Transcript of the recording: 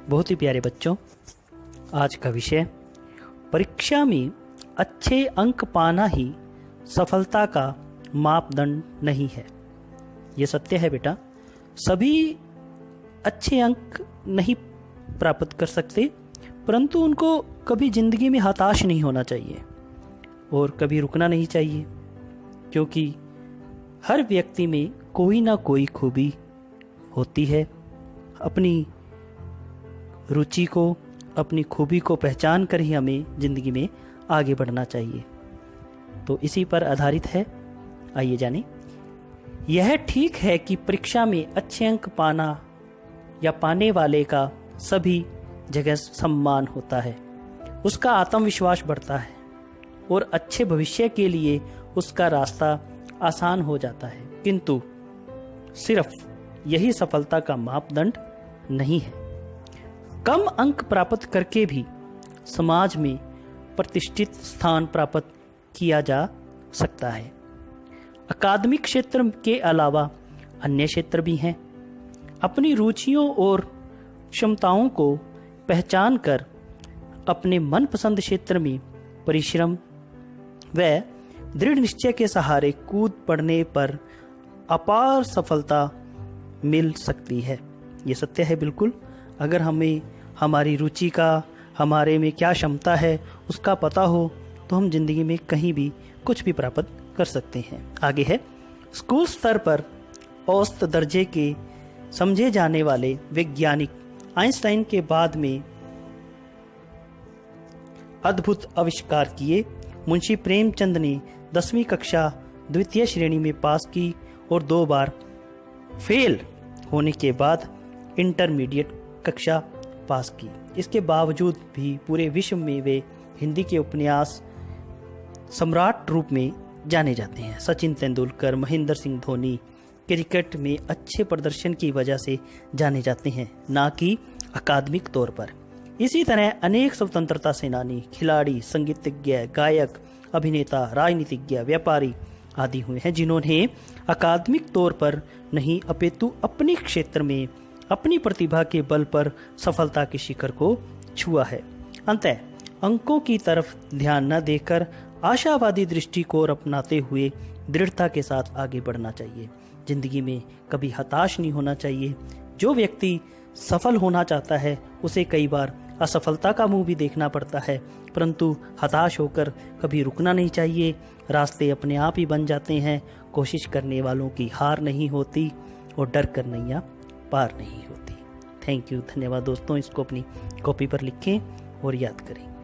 बहुत ही प्यारे बच्चों, आज का विषय परीक्षा में अच्छे अंक पाना ही सफलता का मापदंड नहीं है। ये सत्य है बेटा, सभी अच्छे अंक नहीं प्राप्त कर सकते, परंतु उनको कभी जिंदगी में हताश नहीं होना चाहिए और कभी रुकना नहीं चाहिए, क्योंकि हर व्यक्ति में कोई ना कोई खूबी होती है। अपनी रुचि को, अपनी खूबी को पहचान कर ही हमें ज़िंदगी में आगे बढ़ना चाहिए। तो इसी पर आधारित है, आइए जानें। यह ठीक है कि परीक्षा में अच्छे अंक पाना या पाने वाले का सभी जगह सम्मान होता है, उसका आत्मविश्वास बढ़ता है और अच्छे भविष्य के लिए उसका रास्ता आसान हो जाता है। किंतु सिर्फ यही सफलता का मापदंड नहीं है। कम अंक प्राप्त करके भी समाज में प्रतिष्ठित स्थान प्राप्त किया जा सकता है। अकादमिक क्षेत्र के अलावा अन्य क्षेत्र भी हैं। अपनी रुचियों और क्षमताओं को पहचान कर अपने मनपसंद क्षेत्र में परिश्रम व दृढ़ निश्चय के सहारे कूद पड़ने पर अपार सफलता मिल सकती है। ये सत्य है बिल्कुल। अगर हमें हमारी रुचि का, हमारे में क्या क्षमता है, उसका पता हो तो हम जिंदगी में कहीं भी कुछ भी प्राप्त कर सकते हैं। आगे है, स्कूल स्तर पर औसत दर्जे के समझे जाने वाले वैज्ञानिक आइंस्टाइन के बाद में अद्भुत आविष्कार किए। मुंशी प्रेमचंद ने 10वीं कक्षा द्वितीय श्रेणी में पास की और 2 बार फेल होने के बाद इंटरमीडिएट कक्षा पास की। इसके बावजूद भी पूरे विश्व में वे हिंदी के उपन्यास सम्राट रूप में जाने जाते हैं। सचिन तेंदुलकर, महेंद्र सिंह धोनी क्रिकेट में अच्छे प्रदर्शन की वजह से जाने जाते हैं, ना कि अकादमिक तौर पर। इसी तरह अनेक स्वतंत्रता सेनानी, खिलाड़ी, संगीतज्ञ, गायक, अभिनेता, राजनीतिज्ञ, व्यापारी आदि हुए हैं, जिन्होंने अकादमिक तौर पर नहीं अपितु अपने क्षेत्र में अपनी प्रतिभा के बल पर सफलता के शिखर को छुआ है। अंततः अंकों की तरफ ध्यान न देकर आशावादी दृष्टिकोण अपनाते हुए दृढ़ता के साथ आगे बढ़ना चाहिए। जिंदगी में कभी हताश नहीं होना चाहिए। जो व्यक्ति सफल होना चाहता है उसे कई बार असफलता का मुंह भी देखना पड़ता है, परंतु हताश होकर कभी रुकना नहीं चाहिए। रास्ते अपने आप ही बन जाते हैं। कोशिश करने वालों की हार नहीं होती और डर कर नैया पार नहीं होती। थैंक यू, धन्यवाद दोस्तों। इसको अपनी कॉपी पर लिखें और याद करें।